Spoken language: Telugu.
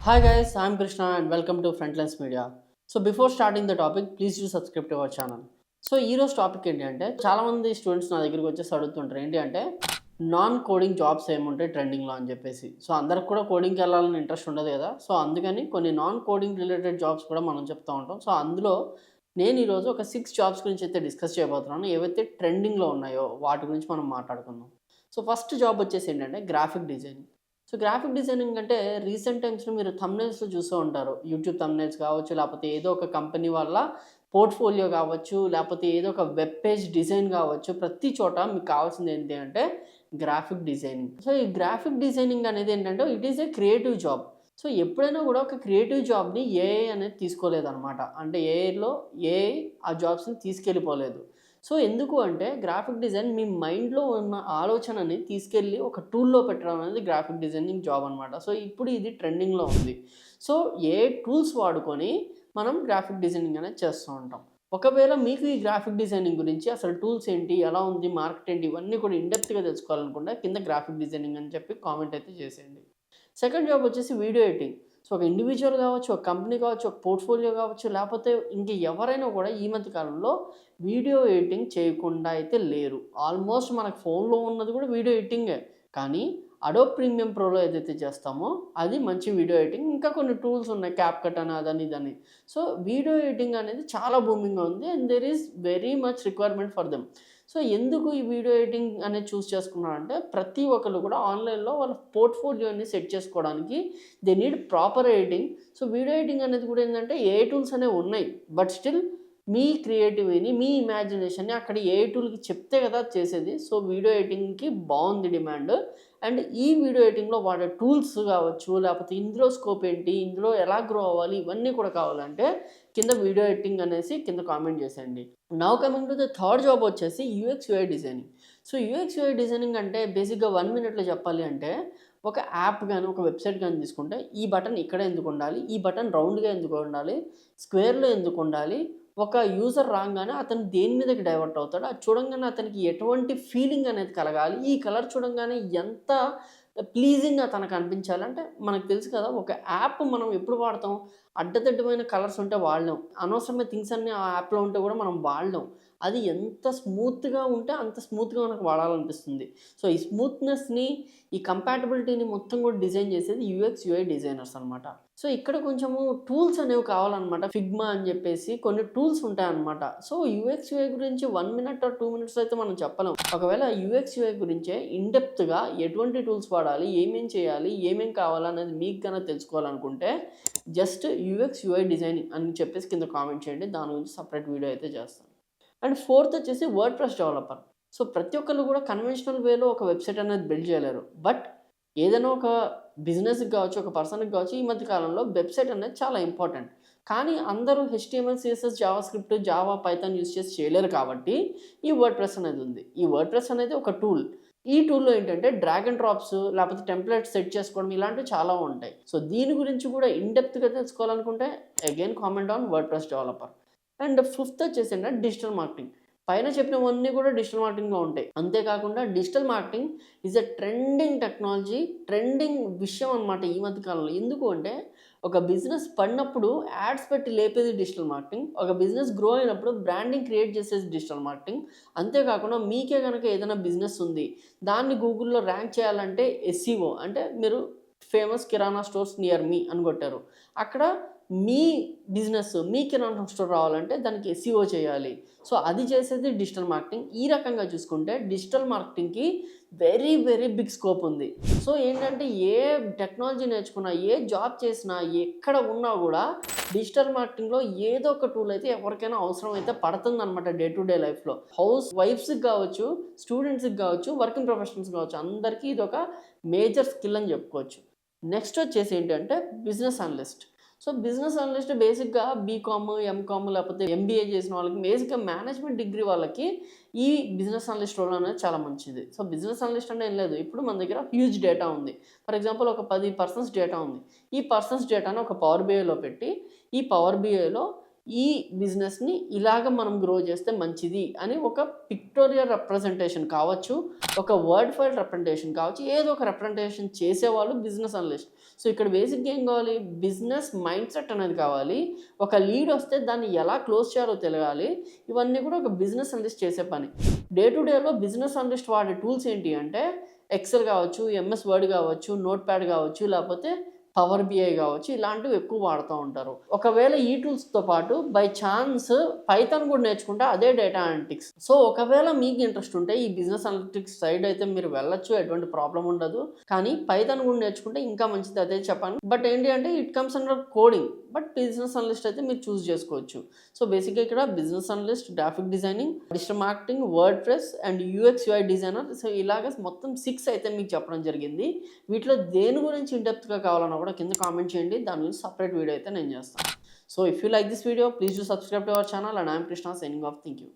Hi guys, I'm Krishna and welcome to Frontlines Media. So before starting the topic, please do subscribe to our channel. So ఈరోజు టాపిక్ ఏంటి అంటే చాలామంది స్టూడెంట్స్ నా దగ్గరికి వచ్చేసి అడుగుతుంటారు ఏంటి అంటే నాన్ కోడింగ్ జాబ్స్ ఏముంటాయి ట్రెండింగ్లో అని చెప్పేసి. సో అందరికి కూడా కోడింగ్కి వెళ్ళాలని ఇంట్రెస్ట్ ఉండదు కదా. సో అందుకని కొన్ని నాన్ కోడింగ్ రిలేటెడ్ జాబ్స్ కూడా మనం చెప్తూ ఉంటాం. సో అందులో నేను ఈరోజు ఒక 6 జాబ్స్ గురించి అయితే డిస్కస్ చేయబోతున్నాను. ఏవైతే ట్రెండింగ్లో ఉన్నాయో వాటి గురించి మనం మాట్లాడుకుందాం. సో ఫస్ట్ జాబ్ వచ్చేసి ఏంటంటే graphic designing. So graphic designing అంటే రీసెంట్ టైమ్స్‌లో మీరు థంబ్‌నెయిల్స్‌లో చూస్తూ ఉంటారు. యూట్యూబ్ థంబ్‌నెయిల్స్ కావచ్చు, లేకపోతే ఏదో ఒక కంపెనీ వాళ్ళ పోర్ట్‌ఫోలియో కావచ్చు, లేకపోతే ఏదో ఒక వెబ్ పేజ్ డిజైన్ కావచ్చు. ప్రతి చోట మీకు కావాల్సింది ఏంటి అంటే గ్రాఫిక్ డిజైనింగ్. సో ఈ గ్రాఫిక్ డిజైనింగ్ అనేది ఏంటంటే it is a creative job. So ఎప్పుడైనా కూడా ఒక క్రియేటివ్ జాబ్‌ని ఏఐ అనేది తీసుకోలేదనమాట. అంటే ఏఐ ఆ జాబ్స్‌ని తీసుకెళ్ళిపోలేదు. సో ఎందుకు అంటే గ్రాఫిక్ డిజైన్ మీ మైండ్‌లో ఉన్న ఆలోచనని తీసుకెళ్ళి ఒక టూల్‌లో పెట్టడం అనేది గ్రాఫిక్ డిజైనింగ్ జాబ్ అనమాట. సో ఇప్పుడు ఇది ట్రెండింగ్‌లో ఉంది. సో ఏ టూల్స్ వాడుకొని మనం గ్రాఫిక్ డిజైనింగ్ అనేది చేస్తూ ఉంటాం. ఒకవేళ మీకు ఈ గ్రాఫిక్ డిజైనింగ్ గురించి అసలు టూల్స్ ఏంటి? ఎలా ఉంది? మార్కెట్ ఏంటి? ఇవన్నీ కూడా ఇన్ డెప్త్‌గా తెలుసుకోవాలనుకుంటే కింద గ్రాఫిక్ డిజైనింగ్ అని చెప్పి కామెంట్ అయితే చేసేయండి. సెకండ్ జాబ్ వచ్చేసి వీడియో ఎడిటింగ్. సో ఒక ఇండివిడ్యువల్ కావచ్చు, ఒక కంపెనీ కావచ్చు, ఒక పోర్ట్‌ఫోలియో కావచ్చు, లేకపోతే ఇంక ఎవరైనా కూడా ఈ మధ్య కాలంలో వీడియో ఎడిటింగ్ చేయకుండా అయితే లేరు. ఆల్మోస్ట్ మనకు ఫోన్‌లో ఉన్నది కూడా వీడియో ఎడిటింగే. కానీ అడోబ్ ప్రీమియం ప్రోలో ఏదైతే చేస్తామో అది మంచి వీడియో ఎడిటింగ్. ఇంకా కొన్ని టూల్స్ ఉన్నాయి క్యాప్‌కట్ అని అదని ఇదని. సో వీడియో ఎడిటింగ్ అనేది చాలా బూమింగ్‌గా ఉంది and there is very much requirement for them. So ఎందుకు ఈ వీడియో ఎడిటింగ్ అనేది చూస్ చేసుకున్నానంటే ప్రతి ఒక్కళ్ళు కూడా ఆన్‌లైన్‌లో వాళ్ళ పోర్ట్‌ఫోలియోని సెట్ చేసుకోవడానికి they need proper editing. So video editing అనేది కూడా ఏంటంటే ఏఐ టూల్స్ అనేవి ఉన్నాయి. బట్ స్టిల్ మీ క్రియేటివిటీని, మీ ఇమాజినేషన్‌ని అక్కడ ఏఐ టూల్‌కి చెప్తే కదా చేసేది. సో వీడియో ఎడిటింగ్‌కి బావుంది డిమాండ్. అండ్ ఈ వీడియో ఎడిటింగ్‌లో వాడే టూల్స్ కావచ్చు, లేకపోతే ఇందులో స్కోప్ ఏంటి, ఇందులో ఎలా గ్రో అవ్వాలి, ఇవన్నీ కూడా కావాలంటే కింద వీడియో ఎడిటింగ్ అనేసి కింద కామెంట్ చేసేయండి. Now coming to the third job వచ్చేసి UX UI designing. So UX UI designing అంటే బేసిక్‌గా 1 మినిట్‌లో చెప్పాలి అంటే ఒక యాప్ గాని, ఒక వెబ్‌సైట్ గాని తీసుకుంటే ఈ బటన్ ఇక్కడ ఎందుకు ఉండాలి? ఈ బటన్ రౌండ్‌గా ఎందుకు ఉండాలి? స్క్వేర్‌లో ఎందుకు ఉండాలి? ఒక యూజర్ రాంగానే అతను దేని మీదకి డైవర్ట్ అవుతాడో, అది చూడంగానే అతనికి ఎటువంటి ఫీలింగ్ అనేది కలగాలి. ఈ కలర్ చూడంగానే ఎంత ప్లీజింగ్‌గా తనకు అనిపించాలి. అంటే మనకు తెలుసు కదా! ఒక యాప్ మనం ఎప్పుడు వాడతాం? అడ్డదిడ్డమైన కలర్స్ ఉంటే వాడలేం. అనవసరమైన థింగ్స్ అన్నీ ఆ యాప్‌లో ఉంటే కూడా మనం వాడలేం. అది ఎంత స్మూత్‌గా ఉంటే అంత స్మూత్‌గా మనకు వాడాలనిపిస్తుంది. సో, ఈ స్మూత్‌నెస్‌ని, ఈ కంపాటబిలిటీని మొత్తం కూడా డిజైన్ చేసేది యూఎక్స్, యూఐ డిజైనర్స్ అనమాట. సో, ఇక్కడ కొంచెము టూల్స్ అనేవి కావాలనమాట. ఫిగ్మా అని చెప్పేసి కొన్ని టూల్స్ ఉంటాయన్నమాట. సో, యూఎక్స్, యూఐ గురించి 1 మినిట్ ఆర్ 2 మినిట్స్ అయితే మనం చెప్పలేం. ఒకవేళ యూఎక్స్, యూఐ గురించే ఇన్ డెప్త్‌గా ఎటువంటి టూల్స్ వాడాలి, ఏమేం చేయాలి, ఏమేం కావాలనేది మీకు గనక తెలుసుకోవాలనుకుంటే జస్ట్ యూఎక్స్, యూఐ డిజైనింగ్ అని చెప్పేసి కింద కామెంట్ చేయండి. దాని గురించి సెపరేట్ వీడియో అయితే చేస్తాను. అండ్ ఫోర్త్ వచ్చేసి వర్డ్‌ప్రెస్ డెవలపర్. సో, ప్రతి ఒక్కళ్ళు కూడా కన్వెన్షనల్ వేలో ఒక వెబ్‌సైట్ అనేది బిల్డ్ చేయలేరు. బట్ ఏదైనా ఒక బిజినెస్‌కి కావచ్చు, ఒక పర్సన్‌కి కావచ్చు, ఈ మధ్య కాలంలో వెబ్‌సైట్ అనేది చాలా ఇంపార్టెంట్. కానీ అందరూ HTML, CSS, JavaScript, Java, Python use చేసి చేయలేరు కాబట్టి ఈ వర్డ్‌ప్రెస్ అనేది ఉంది. ఈ వర్డ్‌ప్రెస్ అనేది ఒక టూల్. ఈ టూల్‌లో ఏంటంటే డ్రాగ్ అండ్ డ్రాప్స్ లేకపోతే టెంప్లేట్స్ సెట్ చేసుకోవడం ఇలాంటివి చాలా ఉంటాయి. సో, దీని గురించి కూడా ఇన్ డెప్త్‌గా తెలుసుకోవాలనుకుంటే again comment on WordPress developer. And fifth వచ్చేసి ఏంటంటే డిజిటల్ మార్కెటింగ్. పైన చెప్పినవన్నీ కూడా డిజిటల్ మార్కెటింగ్‌లో ఉంటాయి. అంతేకాకుండా digital marketing is a trending technology, trending విషయం అనమాట ఈ మధ్య కాలంలో. ఎందుకు అంటే ఒక బిజినెస్ పడినప్పుడు యాడ్స్ పెట్టి లేపేది డిజిటల్ మార్కెటింగ్. ఒక బిజినెస్ గ్రో అయినప్పుడు బ్రాండింగ్ క్రియేట్ చేసేది డిజిటల్ మార్కెటింగ్. అంతేకాకుండా మీకే గనక ఏదైనా బిజినెస్ ఉంది. దాన్ని గూగుల్‌లో ర్యాంక్ చేయాలంటే ఎస్‌సిఓ అంటే మీరు ఫేమస్ కిరాణా స్టోర్స్ నియర్ మీ అని కొట్టారు. అక్కడ మీ బిజినెస్, మీ కిరాణా స్టోర్ రావాలంటే దానికి ఎస్‌సిఓ చేయాలి. సో, అది చేసేది డిజిటల్ మార్కెటింగ్. ఈ రకంగా చూసుకుంటే డిజిటల్ మార్కెటింగ్‌కి వెరీ, వెరీ బిగ్ స్కోప్ ఉంది. సో, ఏంటంటే ఏ టెక్నాలజీ నేర్చుకున్నా, ఏ జాబ్ చేసినా, ఎక్కడ ఉన్నా గూడా డిజిటల్ మార్కెటింగ్‌లో ఏదో ఒక టూల్ అయితే ఎవరికైనా అవసరం అయితే పడుతుందనమాట డే టు డే లైఫ్‌లో. హౌస్ వైఫ్స్‌కి గావచ్చు, స్టూడెంట్స్‌కి గావచ్చు, వర్కింగ్ ప్రొఫెషనల్స్ గావచ్చు అందరికీ ఇదొక మేజర్ స్కిల్ అని చెప్పుకోవచ్చు. నెక్స్ట్ వచ్చేసి ఏంటంటే business analyst. So, business analyst బేసిక్‌గా బీకామ్, ఎంకామ్ లేకపోతే ఎంబీఏ చేసిన వాళ్ళకి బేసిక్‌గా మేనేజ్మెంట్ డిగ్రీ వాళ్ళకి ఈ బిజినెస్ అనలిస్ట్ రోల్ అనేది చాలా మంచిది. సో, బిజినెస్ అనలిస్ట్ అంటే ఏం లేదు. ఇప్పుడు మన దగ్గర హ్యూజ్ డేటా ఉంది. ఫర్ ఎగ్జాంపుల్ ఒక 10 పర్సన్స్ డేటా ఉంది. ఈ పర్సన్స్ డేటాను ఒక పవర్ బీఐలో పెట్టి, ఈ పవర్ బీఐలో ఈ బిజినెస్ని ఇలాగ మనం గ్రో చేస్తే మంచిది అని ఒక పిక్టోరియల్ రిప్రజెంటేషన్ కావచ్చు, ఒక వర్డ్ ఫైల్ రిప్రజెంటేషన్ కావచ్చు, ఏదో ఒక రిప్రజెంటేషన్ చేసేవాళ్ళు బిజినెస్ అనలిస్ట్. సో ఇక్కడ బేసిక్గా ఏం కావాలి, బిజినెస్ మైండ్ సెట్ అనేది కావాలి. ఒక లీడ్ వస్తే దాన్ని ఎలా క్లోజ్ చేయాలో తెలియాలి. ఇవన్నీ కూడా ఒక బిజినెస్ అనలిస్ట్ చేసే పని. డే టు డేలో బిజినెస్ అనలిస్ట్ వాడే టూల్స్ ఏంటి అంటే ఎక్సెల్ కావచ్చు, ఎంఎస్ వర్డ్ కావచ్చు, నోట్ ప్యాడ్ కావచ్చు, లేకపోతే పవర్ బిఐ కావచ్చు, ఇలాంటివి ఎక్కువ వాడుతూ ఉంటారు. ఒకవేళ ఈ టూల్స్తో పాటు బై ఛాన్స్ పైథాన్ కూడా నేర్చుకుంటే అదే డేటా అనలిటిక్స్. సో ఒకవేళ మీకు ఇంట్రెస్ట్ ఉంటే ఈ బిజినెస్ అనలిటిక్స్ సైడ్ అయితే మీరు వెళ్ళొచ్చు, ఎటువంటి ప్రాబ్లం ఉండదు. కానీ పైథాన్ కూడా నేర్చుకుంటే ఇంకా మంచిది, అదే చెప్పాను. బట్ ఏంటి అంటే it comes under coding. But business analyst అయితే మీరు చూస్ చేసుకోవచ్చు. సో బేసిక్గా ఇక్కడ business analyst, graphic designing, digital marketing, word press and UX UI designer. So ఇలాగ మొత్తం 6 అయితే మీకు చెప్పడం జరిగింది. వీటిలో దేని గురించి ఇన్డెప్త్గా కావాలన్నా కూడా కింద కామెంట్ చేయండి. దాని గురించి సపరేట్ వీడియో అయితే నేను చేస్తాను. So if you like this video, please do subscribe to our channel and I'm Krishna signing off. Thank you.